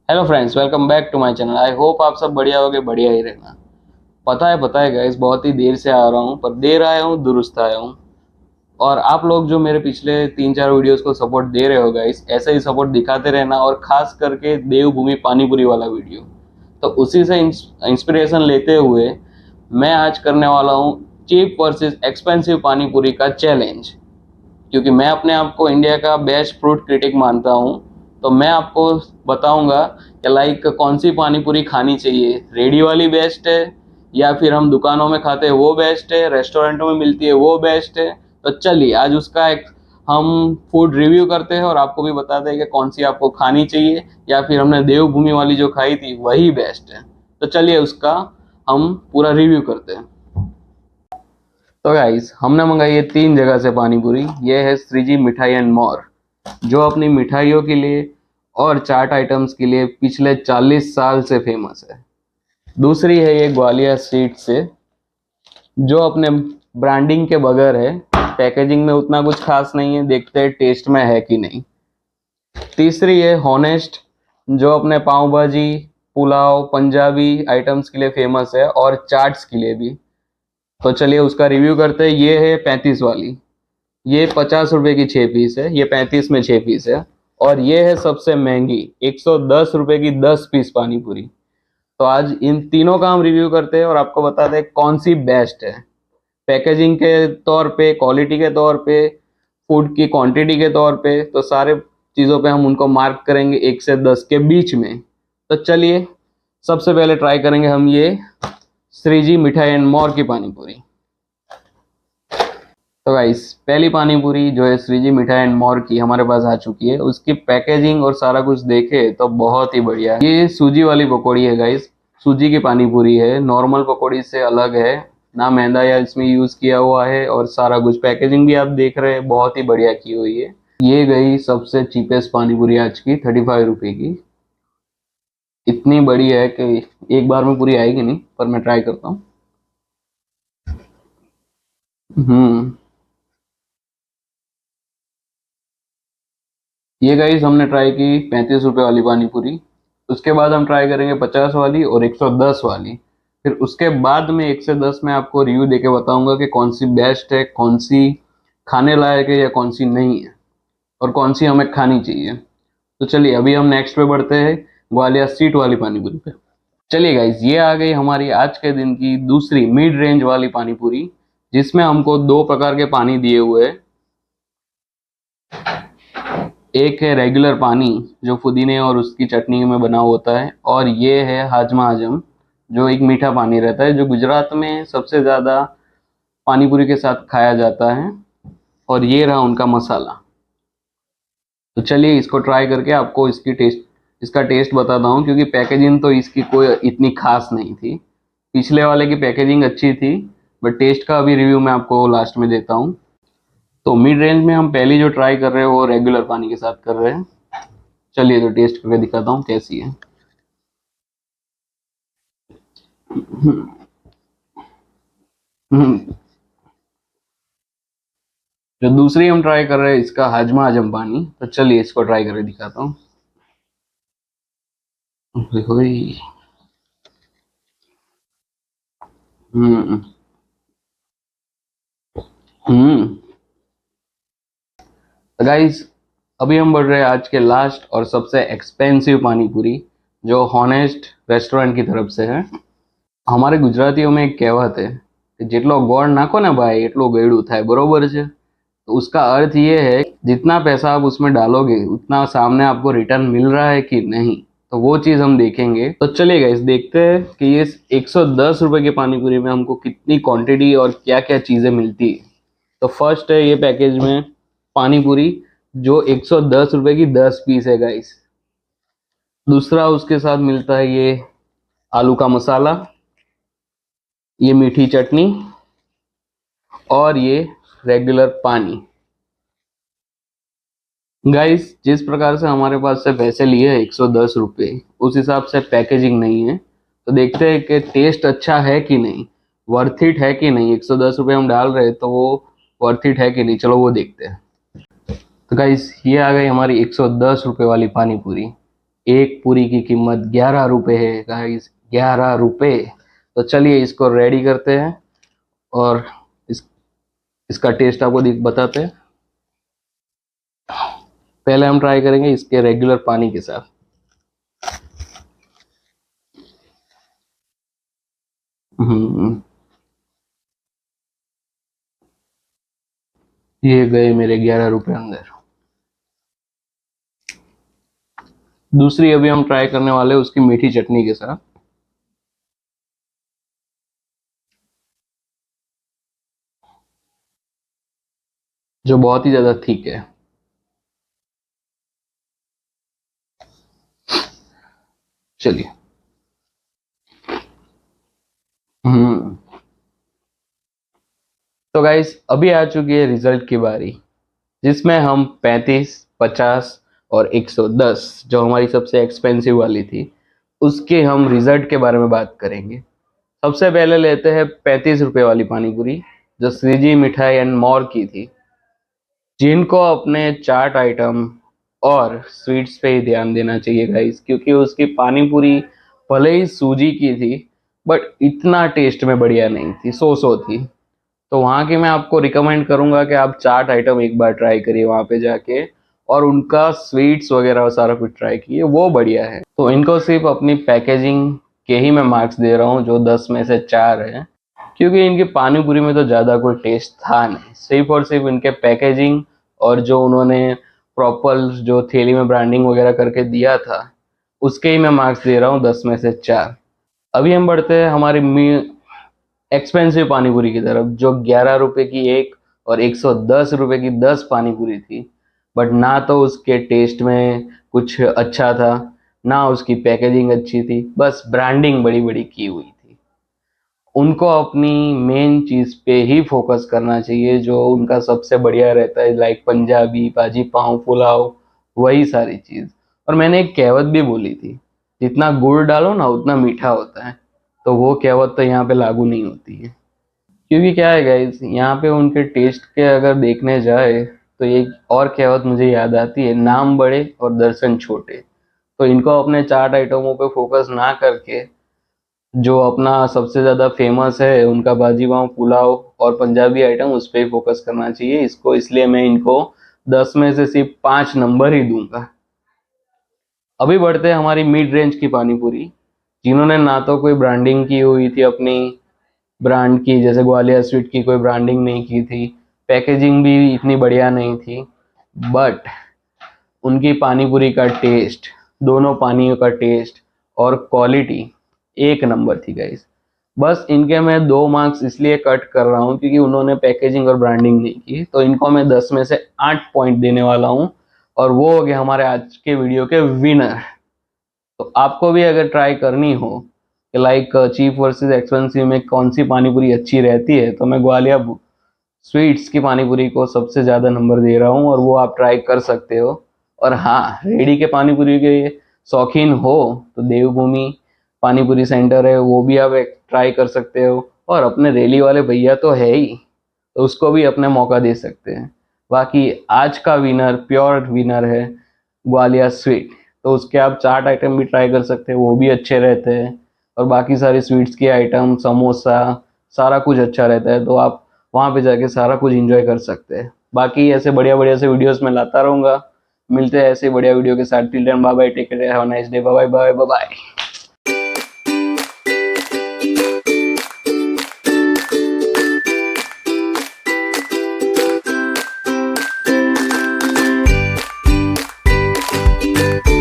Hello friends, welcome back to my channel. I hope आप सब बढ़िया होगे, बढ़िया ही रहना। पता है गाइस, बहुत ही देर से आ रहा हूँ, पर देर आया हूँ दुरुस्त आया हूँ। और आप लोग जो मेरे पिछले 3-4 वीडियोस को सपोर्ट दे रहे हो गाइस, ऐसे ही सपोर्ट दिखाते रहना। और खास करके देवभूमि पानीपुरी वाला वीडियो, तो उसी से इंस्पिरेशन लेते हुए मैं आज करने वाला हूँ चीप वर्सेस एक्सपेंसिव पानीपुरी का चैलेंज। क्योंकि मैं अपने आप को इंडिया का बेस्ट फ्रूट क्रिटिक मानता हूँ, तो मैं आपको बताऊंगा कि लाइक कौन सी पानी पूरी खानी चाहिए। रेडी वाली बेस्ट है, या फिर हम दुकानों में खाते हैं वो बेस्ट है, रेस्टोरेंटों में मिलती है वो बेस्ट है। तो चलिए आज उसका एक हम फूड रिव्यू करते हैं और आपको भी बताते हैं कि कौन सी आपको खानी चाहिए, या फिर हमने देवभूमि वाली जो खाई थी वही बेस्ट है। तो चलिए उसका हम पूरा रिव्यू करते हैं। तो गाइस, हमने मंगाई है 3 जगह से पानी पूरी। ये है श्रीजी मिठाई एंड मोर, जो अपनी मिठाइयों के लिए और चाट आइटम्स के लिए पिछले 40 साल से फेमस है। दूसरी है ये ग्वालियर स्ट्रीट से, जो अपने ब्रांडिंग के बगैर है, पैकेजिंग में उतना कुछ खास नहीं है, देखते हैं टेस्ट में है कि नहीं। तीसरी है हॉनेस्ट, जो अपने पाव भाजी, पुलाव, पंजाबी आइटम्स के लिए फेमस है और चाट्स के लिए भी। तो चलिए उसका रिव्यू करते हैं। ये है 35 वाली। ये 50 रुपए की 6 पीस है, ये 35 में 6 पीस है। और ये है सबसे महंगी, 110 रुपए की 10 पीस पानी पूरी। तो आज इन तीनों का हम रिव्यू करते हैं और आपको बताते हैं कौन सी बेस्ट है, पैकेजिंग के तौर पे, क्वालिटी के तौर पे, फूड की क्वांटिटी के तौर पे। तो सारे चीज़ों पे हम उनको मार्क करेंगे 1 से 10 के बीच में। तो चलिए सबसे पहले ट्राई करेंगे हम ये श्रीजी मिठाई एंड मोर की पानी पूरी। तो गाइस, पहली पानी पूरी जो है श्रीजी मिठाई एंड मोर की हमारे पास आ चुकी है। उसकी पैकेजिंग और सारा कुछ देखे तो बहुत ही बढ़िया है। ये सूजी वाली पकौड़ी है गाइस, सूजी की पानी पूरी है, नॉर्मल पकौड़ी से अलग है। ना मैदा या इसमें यूज किया हुआ है, और सारा कुछ पैकेजिंग भी आप देख रहे हैं बहुत ही बढ़िया की हुई है। ये गई सबसे चीपेस्ट पानी पूरी आज की, 35 रुपए की। इतनी बड़ी है कि एक बार में पूरी आएगी नहीं, पर मैं ट्राई करता हूँ। हम्म। ये गाइस हमने ट्राई की 35 रुपए वाली पानी पूरी। उसके बाद हम ट्राई करेंगे 50 वाली और 110 वाली। फिर उसके बाद में 1 से 10 में आपको रिव्यू देके बताऊंगा कि कौन सी बेस्ट है, कौन सी खाने लायक है या कौन सी नहीं है, और कौन सी हमें खानी चाहिए। तो चलिए अभी हम नेक्स्ट पे बढ़ते हैं, ग्वालियर स्ट्रीट वाली पानी पूरी पे। चलिए गाइस, ये आ गई हमारी आज के दिन की दूसरी मिड रेंज वाली पानी पूरी, जिसमें हमको दो प्रकार के पानी दिए हुए हैं। एक है रेगुलर पानी, जो पुदीने और उसकी चटनी में बना होता है, और ये है हाजमा आजम, जो एक मीठा पानी रहता है, जो गुजरात में सबसे ज़्यादा पानी पूरी के साथ खाया जाता है। और ये रहा उनका मसाला। तो चलिए इसको ट्राई करके आपको इसका टेस्ट बताता हूँ, क्योंकि पैकेजिंग तो इसकी कोई इतनी खास नहीं थी। पिछले वाले की पैकेजिंग अच्छी थी, बट टेस्ट का अभी रिव्यू मैं आपको लास्ट में देता हूँ। तो मिड रेंज में हम पहली जो ट्राई कर रहे हैं वो रेगुलर पानी के साथ कर रहे हैं। चलिए तो टेस्ट करके दिखाता हूँ कैसी है। हम्म। जो दूसरी हम ट्राई कर रहे हैं, इसका हाजमा आजम पानी। तो चलिए इसको ट्राई करके दिखाता हूँ। होई। हम्म। हम्म। गाइस, अभी हम बढ़ रहे हैं आज के लास्ट और सबसे एक्सपेंसिव पानी पूरी, जो हॉनेस्ट रेस्टोरेंट की तरफ से है। हमारे गुजरातियों में एक कहावत है कि જેટલો ગોળ નાખો ને ભાઈ એટલું ગળ્યું થાય, बरोबर છે। तो उसका अर्थ ये है जितना पैसा आप उसमें डालोगे उतना सामने आपको रिटर्न मिल रहा है कि नहीं। तो वो चीज़ हम देखेंगे। तो चलिए गाइस, देखते हैं कि ये 110 रुपए की पानी पूरी में हमको कितनी क्वांटिटी और क्या क्या चीज़ें मिलती है। तो फर्स्ट है ये पैकेज में पानी पूरी, जो 110 रुपए की 10 पीस है गाइस। दूसरा उसके साथ मिलता है ये आलू का मसाला, ये मीठी चटनी, और ये रेगुलर पानी। गाइस, जिस प्रकार से हमारे पास से पैसे लिए 110 रुपये, उस हिसाब से पैकेजिंग नहीं है। तो देखते हैं कि टेस्ट अच्छा है कि नहीं, वर्थ इट है कि नहीं। 110 रुपये हम डाल रहे हैं तो वो वर्थ इट है कि नहीं, चलो वो देखते हैं। तो गाइस, ये आ गई हमारी 110 रुपये वाली पानी पूरी। एक पूरी की कीमत 11 रुपये है गाइस, 11 रुपये। तो चलिए इसको रेडी करते हैं और इस इसका टेस्ट आपको बताते हैं। पहले हम ट्राई करेंगे इसके रेगुलर पानी के साथ। हम्म, ये गए मेरे 11 रुपये अंदर। दूसरी अभी हम ट्राई करने वाले हैं उसकी मीठी चटनी के साथ। जो बहुत ही ज्यादा थिक है। चलिए। हम्म। तो गाइस अभी आ चुकी है रिजल्ट की बारी, जिसमें हम 35, 50 और 110 जो हमारी सबसे एक्सपेंसिव वाली थी उसके हम रिजल्ट के बारे में बात करेंगे। सबसे पहले लेते हैं 35 रुपये वाली पानीपुरी, जो श्रीजी मिठाई एंड मोर की थी। जिनको अपने चाट आइटम और स्वीट्स पे ही ध्यान देना चाहिए गाइस, क्योंकि उसकी पानीपुरी भले ही सूजी की थी बट इतना टेस्ट में बढ़िया नहीं थी, सो थी। तो वहाँ की मैं आपको रिकमेंड करूंगा कि आप चाट आइटम एक बार ट्राई करिए वहाँ पे जाके, और उनका स्वीट्स वगैरह सारा कुछ ट्राई किए, वो बढ़िया है। तो इनको सिर्फ अपनी पैकेजिंग के ही मैं मार्क्स दे रहा हूँ, जो 10 में से 4 है, क्योंकि इनकी पानी पूरी में तो ज़्यादा कोई टेस्ट था नहीं, सिर्फ और सिर्फ इनके पैकेजिंग और जो उन्होंने प्रॉपर जो थैली में ब्रांडिंग वगैरह करके दिया था उसके ही मैं मार्क्स दे रहा हूँ 10 में से 4। अभी हम बढ़ते हैं हमारी एक्सपेंसिव पानीपुरी की तरफ, जो 11 रुपए की एक और 110 रुपए की 10 पानीपुरी थी। बट ना तो उसके टेस्ट में कुछ अच्छा था, ना उसकी पैकेजिंग अच्छी थी, बस ब्रांडिंग बड़ी बड़ी की हुई थी। उनको अपनी मेन चीज पे ही फोकस करना चाहिए, जो उनका सबसे बढ़िया रहता है, लाइक पंजाबी भाजी पाव पुलाव, वही सारी चीज। और मैंने एक कहावत भी बोली थी, जितना गुड़ डालो ना उतना मीठा होता है। तो वो कहावत तो यहाँ पे लागू नहीं होती है, क्योंकि क्या है गाइस, यहाँ पे उनके टेस्ट के अगर देखने जाए तो एक और कहावत मुझे याद आती है, नाम बड़े और दर्शन छोटे। तो इनको अपने चाट आइटमों पे फोकस ना करके जो अपना सबसे ज्यादा फेमस है उनका बाजी पाव पुलाव और पंजाबी आइटम, उस पर ही फोकस करना चाहिए इसको। इसलिए मैं इनको 10 में से सिर्फ 5 नंबर ही दूंगा। अभी बढ़ते हैं हमारी मिड रेंज की पानीपुरी, जिन्होंने ना तो कोई ब्रांडिंग की हुई थी अपनी ब्रांड की, जैसे ग्वालियर स्वीट की कोई ब्रांडिंग नहीं की थी, पैकेजिंग भी इतनी बढ़िया नहीं थी, बट उनकी पानीपुरी का टेस्ट, दोनों पानियों का टेस्ट और क्वालिटी एक नंबर थी गाइस। बस इनके मैं 2 मार्क्स इसलिए कट कर रहा हूँ क्योंकि उन्होंने पैकेजिंग और ब्रांडिंग नहीं की, तो इनको मैं 10 में से 8 पॉइंट देने वाला हूँ। और वो हो गए हमारे आज के वीडियो के विनर। तो आपको भी अगर ट्राई करनी हो कि लाइक चीप वर्सेस एक्सपेंसिव में कौन सी पानीपुरी अच्छी रहती है, तो मैं ग्वालियर स्वीट्स की पानीपुरी को सबसे ज़्यादा नंबर दे रहा हूँ, और वो आप ट्राई कर सकते हो। और हाँ, रेडी के पानीपुरी के शौकीन हो तो देवभूमि पानीपुरी सेंटर है, वो भी आप ट्राई कर सकते हो। और अपने रेली वाले भैया तो है ही, तो उसको भी अपने मौका दे सकते हैं। बाकी आज का विनर, प्योर विनर है ग्वालियर स्वीट। तो उसके आप चाट आइटम भी ट्राई कर सकते हैं, वो भी अच्छे रहते हैं। और बाकी सारी स्वीट्स के आइटम, समोसा, सारा कुछ अच्छा रहता है, तो आप वहाँ पे जाके सारा कुछ एंजॉय कर सकते हैं। बाकी ऐसे बढ़िया बढ़िया से वीडियोस मैं लाता रहूँगा। मिलते हैं ऐसे बढ़िया वीडियो के साथ। Till then bye bye, take care, have a nice day, bye bye bye bye.